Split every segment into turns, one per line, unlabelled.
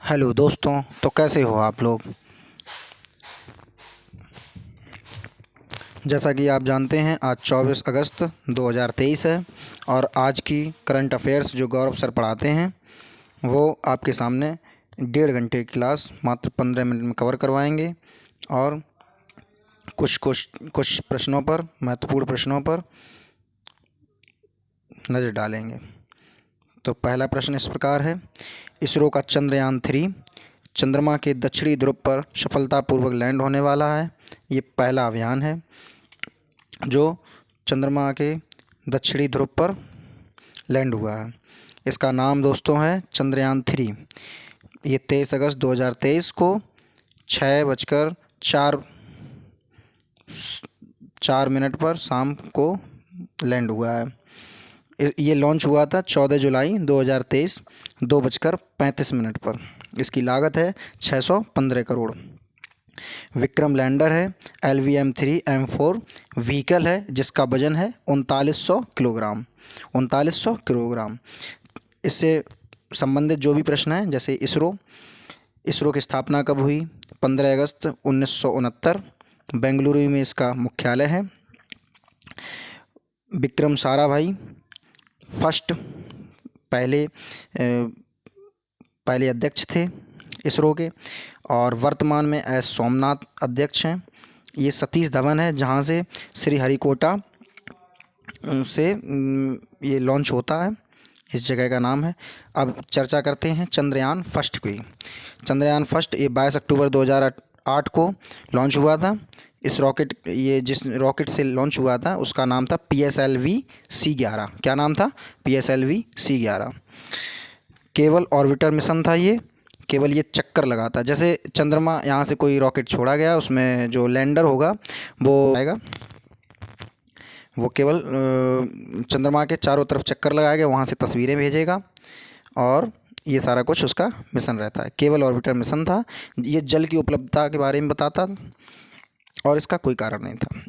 Hello दोस्तों, तो कैसे हो आप लोग। जैसा कि आप जानते हैं आज 24 अगस्त 2023 है और आज की करंट अफेयर्स जो गौरव सर पढ़ाते हैं वो आपके सामने 1.5 घंटे की क्लास मात्र 15 मिनट में कवर करवाएंगे और कुछ प्रश्नों पर, महत्वपूर्ण प्रश्नों पर नज़र डालेंगे। तो पहला प्रश्न इस प्रकार है, इसरो का चंद्रयान-3 चंद्रमा के दक्षिणी ध्रुव पर सफलतापूर्वक लैंड होने वाला है। ये पहला अभियान है जो चंद्रमा के दक्षिणी ध्रुव पर लैंड हुआ है। इसका नाम दोस्तों है चंद्रयान-3। ये 23 अगस्त 2023 को 6:04 पर शाम को लैंड हुआ है। ये लॉन्च हुआ था 14 जुलाई 2023 2:35 पर। इसकी लागत है 615 करोड़। विक्रम लैंडर है। LVM-3M4 व्हीकल है जिसका वजन है 3900 किलोग्राम। 3900 किलोग्राम। इससे संबंधित जो भी प्रश्न है, जैसे इसरो की स्थापना कब हुई? 15 अगस्त 1969। बेंगलुरु में इसका मुख्यालय है। विक्रम साराभाई फर्स्ट पहले अध्यक्ष थे इसरो के और वर्तमान में एस सोमनाथ अध्यक्ष हैं। ये सतीश धवन है जहाँ से श्रीहरिकोटा से ये लॉन्च होता है। इस जगह का नाम है। अब चर्चा करते हैं चंद्रयान फर्स्ट की। चंद्रयान फर्स्ट ये 22 अक्टूबर 2008 को लॉन्च हुआ था। जिस रॉकेट से लॉन्च हुआ था उसका नाम था PSLV-C11। क्या नाम था? PSLV-C11। केवल ऑर्बिटर मिशन था। ये केवल ये चक्कर लगाता, जैसे चंद्रमा यहाँ से कोई रॉकेट छोड़ा गया उसमें जो लैंडर होगा वो आएगा, वो केवल चंद्रमा के चारों तरफ चक्कर लगाएगा, वहाँ से तस्वीरें भेजेगा और ये सारा कुछ उसका मिशन रहता है। केवल ऑर्बिटर मिशन था। ये जल की उपलब्धता के बारे में बताता और इसका कोई कारण नहीं था।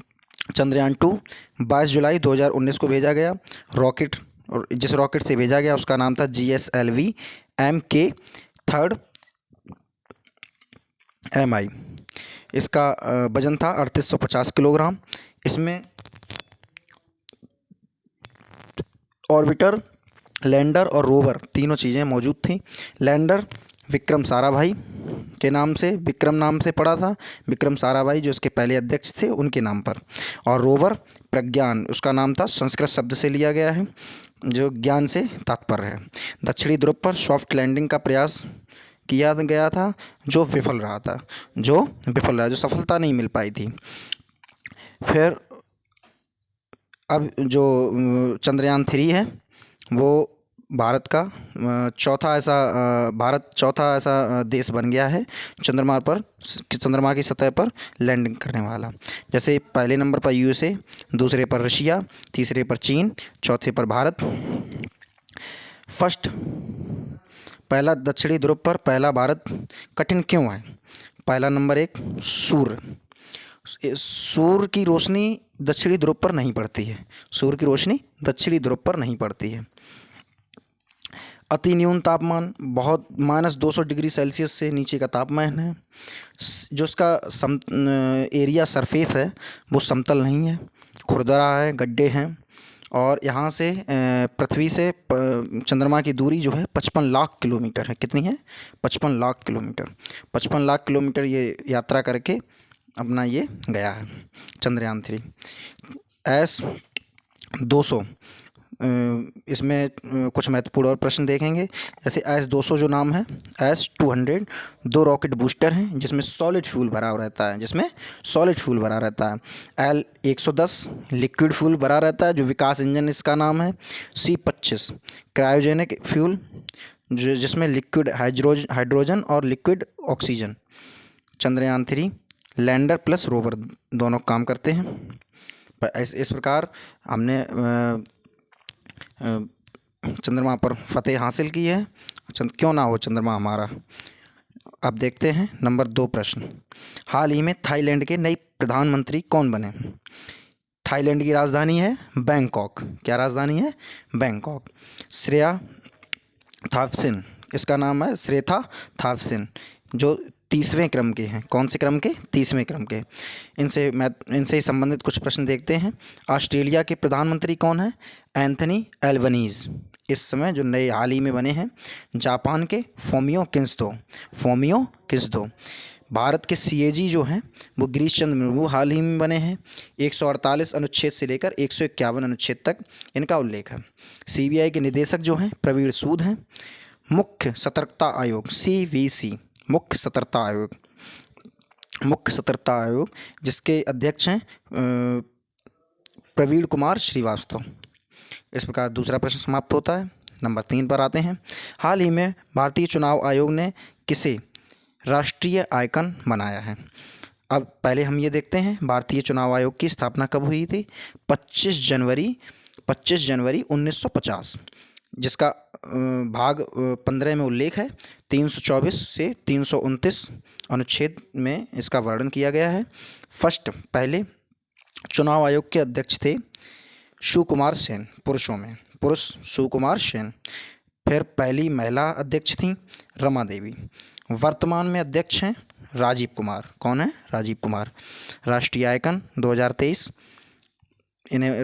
चंद्रयान-2 22 जुलाई 2019 को भेजा गया रॉकेट, और जिस रॉकेट से भेजा गया उसका नाम था GSLV-MK3 MI। इसका वजन था 3850 किलोग्राम। इसमें ऑर्बिटर, लैंडर और रोवर तीनों चीज़ें मौजूद थी। लैंडर विक्रम साराभाई के नाम से, विक्रम नाम से पड़ा था। विक्रम साराभाई जो इसके पहले अध्यक्ष थे उनके नाम पर। और रोवर प्रज्ञान, उसका नाम था, संस्कृत शब्द से लिया गया है जो ज्ञान से तात्पर्य है। दक्षिणी ध्रुव पर सॉफ्ट लैंडिंग का प्रयास किया गया था जो विफल रहा, जो सफलता नहीं मिल पाई थी। फिर अब जो चंद्रयान-3 है वो भारत चौथा ऐसा देश बन गया है चंद्रमा की सतह पर लैंडिंग करने वाला। जैसे पहले नंबर पर USA, दूसरे पर रशिया, तीसरे पर चीन, चौथे पर भारत। पहला दक्षिणी ध्रुव पर पहला भारत कठिन क्यों है? पहला नंबर 1, सूर्य की रोशनी दक्षिणी ध्रुव पर नहीं पड़ती है। सूर्य की रोशनी दक्षिणी ध्रुव पर नहीं पड़ती है। अति न्यून तापमान, बहुत -200 डिग्री सेल्सियस से नीचे का तापमान है। जो इसका एरिया सरफेस है वो समतल नहीं है, खुरदरा है, गड्ढे हैं। और यहाँ से पृथ्वी से चंद्रमा की दूरी जो है 55 लाख किलोमीटर है। कितनी है? 55 लाख किलोमीटर। 55 लाख किलोमीटर ये यात्रा करके अपना ये गया है चंद्रयान-3। S-200, इसमें कुछ महत्वपूर्ण और प्रश्न देखेंगे। जैसे S-200 जो नाम है, S-200 दो रॉकेट बूस्टर हैं जिसमें सॉलिड फ्यूल भरा रहता है। L-110 लिक्विड फ्यूल भरा रहता है जो विकास इंजन इसका नाम है। C-25 क्रायोजेनिक फ्यूल जिसमें लिक्विड हाइड्रोजन और liquid oxygen. Chandrayaan-3 lander plus rover दोनों काम करते हैं। इस प्रकार हमने चंद्रमा पर फतेह हासिल की है। क्यों ना हो चंद्रमा हमारा। अब देखते हैं नंबर 2 प्रश्न। हाल ही में थाईलैंड के नए प्रधानमंत्री कौन बने? थाईलैंड की राजधानी है बैंकॉक। क्या राजधानी है? बैंकॉक। श्रेया थापसिन इसका नाम है श्रेथा थापसेन, जो 30वें क्रम के हैं। कौन से क्रम के? 30वें क्रम के। इनसे ही संबंधित कुछ प्रश्न देखते हैं। ऑस्ट्रेलिया के प्रधानमंत्री कौन है? Anthony Albanese. इस समय जो नए हाल ही में बने हैं। जापान के फोमियो किंसुतो। भारत के सीएजी जो हैं वो गिरीश चंद्र मुर्मू हाल ही में बने हैं। 148 अनुच्छेद से लेकर 151 अनुच्छेद तक इनका उल्लेख है। सीबीआई के निदेशक जो हैं प्रवीण सूद हैं। मुख्य सतर्कता आयोग सीवीसी, मुख्य सतर्कता आयोग जिसके अध्यक्ष हैं प्रवीण कुमार श्रीवास्तव। इस प्रकार दूसरा प्रश्न समाप्त होता है। नंबर 3 पर आते हैं। हाल ही में भारतीय चुनाव आयोग ने किसे राष्ट्रीय आइकन बनाया है? अब पहले हम ये देखते हैं भारतीय चुनाव आयोग की स्थापना कब हुई थी। 25 जनवरी 1950, जिसका भाग 15 में उल्लेख है। 324 से 329 अनुच्छेद में इसका वर्णन किया गया है। पहले चुनाव आयोग के अध्यक्ष थे सुकुमार सेन, पुरुष सुकुमार सेन। फिर पहली महिला अध्यक्ष थी रमा देवी। वर्तमान में अध्यक्ष हैं राजीव कुमार। कौन है? राजीव कुमार। राष्ट्रीय आइकन 2023, इन्हें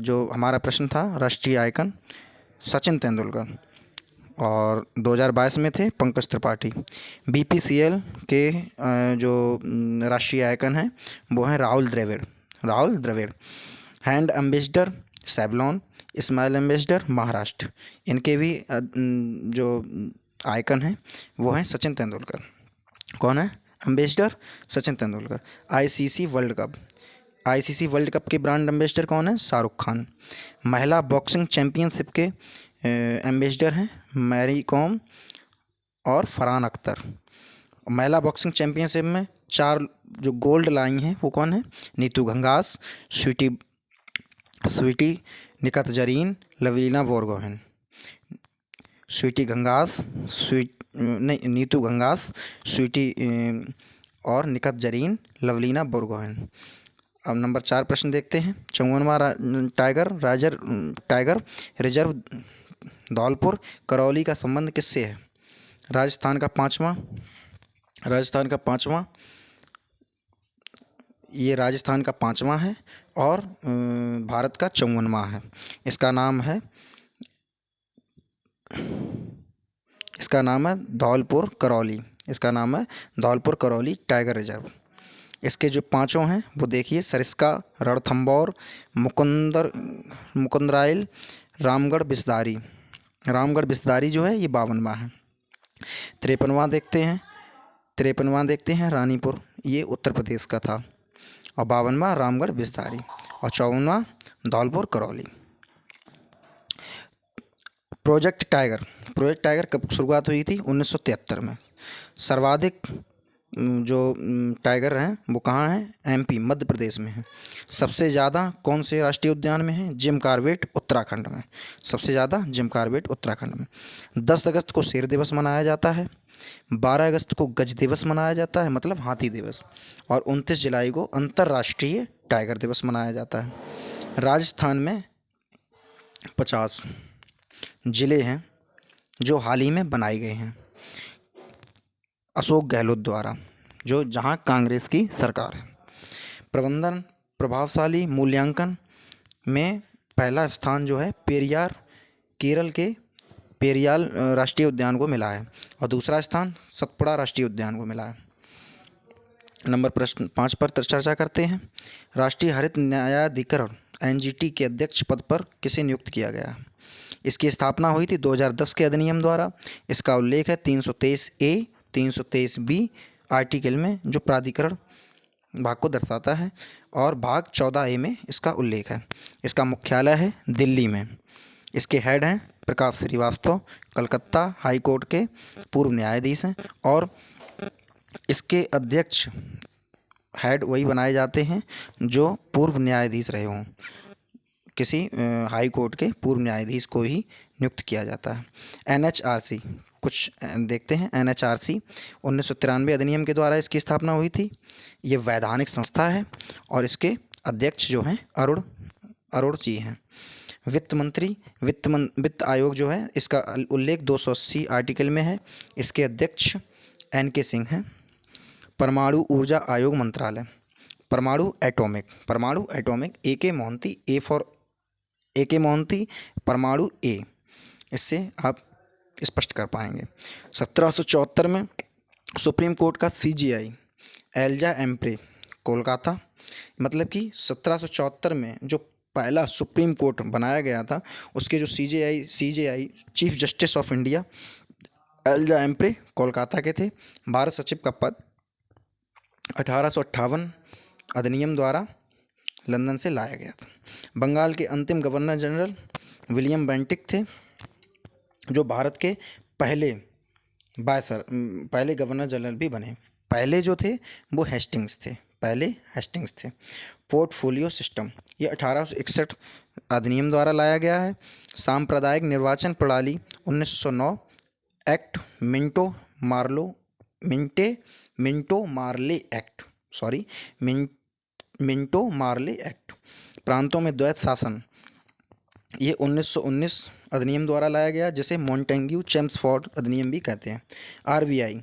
जो हमारा प्रश्न था राष्ट्रीय आइकन सचिन तेंदुलकर, और 2022 में थे पंकज त्रिपाठी। बीपीसीएल के जो राष्ट्रीय आइकन हैं वो हैं Rahul Dravid. Hand ambassador Savlon, smile ambassador Maharashtra. इनके भी जो आइकन हैं वो हैं सचिन तेंदुलकर। कौन है ambassador? Sachin Tendulkar. ICC world cup के ब्रांड एम्बेसडर कौन है? शाहरुख खान। महिला बॉक्सिंग चैंपियनशिप के एम्बेसडर हैं मैरी कॉम और फरहान अख्तर। महिला बॉक्सिंग चैंपियनशिप में 4 जो गोल्ड लाई हैं वो कौन है? नीतू घंगास, स्वीटी निकत जरीन, लवलीना बोरगोहेन। नीतू घंगास, स्वीटी और निकत जरीन, लवलीना बोरगोहेन। अब नंबर 4 प्रश्न देखते हैं। 54वां टाइगर रिजर्व धौलपुर करौली का संबंध किससे है? राजस्थान का पाँचवा, ये राजस्थान का 5वां है और भारत का 54वां है। इसका नाम है धौलपुर करौली टाइगर रिजर्व। इसके जो 5 हैं वो देखिए सरिस्का, रणथंभौर, मुकुंदराइल, रामगढ़ बिस्दारी जो है ये 52वां है। 53वां देखते हैं रानीपुर, ये उत्तर प्रदेश का था, और 52वां रामगढ़ बिस्दारी, और 54वां धौलपुर करौली। प्रोजेक्ट टाइगर कब शुरुआत हुई थी? 1973 में। सर्वाधिक जो टाइगर हैं वो कहाँ हैं? एमपी, मध्य प्रदेश में है। सबसे ज़्यादा कौन से राष्ट्रीय उद्यान में है? जिम कॉर्बेट उत्तराखंड में। सबसे ज़्यादा जिम कॉर्बेट उत्तराखंड में। 10 अगस्त को शेर दिवस मनाया जाता है। 12 अगस्त को गज दिवस मनाया जाता है, मतलब हाथी दिवस, और 29 जुलाई को अंतर्राष्ट्रीय टाइगर दिवस मनाया जाता है। राजस्थान में 50 ज़िले हैं जो हाल ही में बनाए गए हैं अशोक गहलोत द्वारा, जहां कांग्रेस की सरकार है। प्रबंधन प्रभावशाली मूल्यांकन में पहला स्थान जो है पेरियार, केरल के पेरियाल राष्ट्रीय उद्यान को मिला है, और दूसरा स्थान सतपुड़ा राष्ट्रीय उद्यान को मिला है। नंबर प्रश्न 5 पर चर्चा करते हैं। राष्ट्रीय हरित न्यायाधिकरण एनजीटी के अध्यक्ष पद पर किसे नियुक्त किया गया? इसकी स्थापना हुई थी 2010 के अधिनियम द्वारा। इसका उल्लेख है 323A 323B आर्टिकल में, जो प्राधिकरण भाग को दर्शाता है, और भाग 14A में इसका उल्लेख है। इसका मुख्यालय है दिल्ली में। इसके हेड हैं प्रकाश श्रीवास्तव, कलकत्ता हाई कोर्ट के पूर्व न्यायाधीश हैं, और इसके अध्यक्ष हेड वही बनाए जाते हैं जो पूर्व न्यायाधीश रहे हों। किसी हाई कोर्ट के पूर्व न्यायाधीश को ही नियुक्त किया जाता है। एनएचआरसी कुछ देखते हैं। एनएचआरसी 1993 अधिनियम के द्वारा इसकी स्थापना हुई थी। ये वैधानिक संस्था है और इसके अध्यक्ष जो हैं अरुण जी हैं। वित्त मंत्री, वित्त आयोग जो है इसका उल्लेख 280 आर्टिकल में है। इसके अध्यक्ष NK सिंह हैं। परमाणु ऊर्जा आयोग मंत्रालय, परमाणु एटॉमिक AK मोहंती, परमाणु A, इससे आप स्पष्ट कर पाएंगे। 1774 में सुप्रीम कोर्ट का CJI एल्जा एम्प्रे, कोलकाता, मतलब कि 1774 में जो पहला सुप्रीम कोर्ट बनाया गया था उसके जो CJI chief justice of India Elijah Impey Kolkata के थे। भारत सचिव का पद 1858 अधिनियम द्वारा लंदन से लाया गया था। बंगाल के अंतिम गवर्नर जनरल विलियम बेंटिक थे, जो भारत के पहले गवर्नर जनरल भी बने। पहले जो थे वो हेस्टिंग्स थे। पोर्टफोलियो सिस्टम, ये 1861 अधिनियम द्वारा लाया गया है। सांप्रदायिक निर्वाचन प्रणाली 1909 एक्ट मिंटो मार्ले एक्ट। प्रांतों में द्वैत शासन, ये 1919 अधिनियम द्वारा लाया गया, जिसे मॉन्टेग्यू चेम्सफोर्ड अधिनियम भी कहते हैं। आरबीआई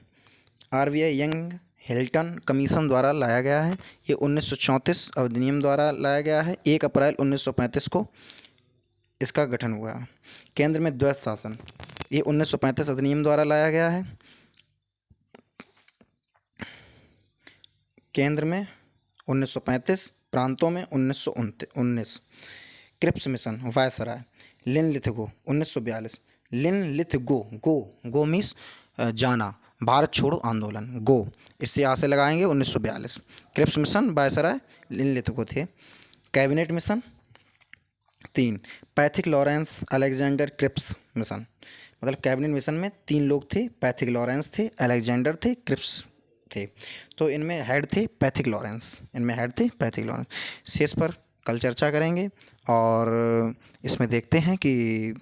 यंग हिल्टन कमीशन द्वारा लाया गया है। ये 1934 अधिनियम द्वारा लाया गया है। 1 अप्रैल 1935 को इसका गठन हुआ। केंद्र में द्वैत शासन, ये 1935 अधिनियम द्वारा लाया गया है। केंद्र में 1935, प्रांतों में 1919। Cripps mission viceroy Linlithgow 1942। Linlithgow means जाना, भारत छोड़ो आंदोलन, गो इससे यहाँ से लगाएंगे 1942। क्रिप्स मिशन वायसराय लिनलिथगो थे। Cabinet mission 3, Pethick Lawrence Alexander Cripps mission, मतलब कैबिनेट मिशन में 3 लोग थे, पैथिक लॉरेंस थे, अलेक्जेंडर थे, क्रिप्स थे। तो इनमें हेड थे पैथिक लॉरेंस। शेष पर कल चर्चा करेंगे और इसमें देखते हैं कि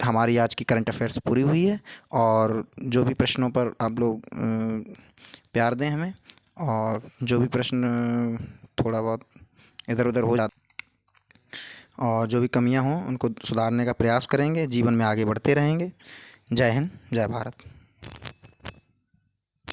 हमारी आज की करंट अफेयर्स पूरी हुई है, और जो भी प्रश्नों पर आप लोग प्यार दें हमें, और जो भी प्रश्न थोड़ा बहुत इधर उधर हो जाता और जो भी कमियां हों उनको सुधारने का प्रयास करेंगे। जीवन में आगे बढ़ते रहेंगे। जय हिंद, जय भारत।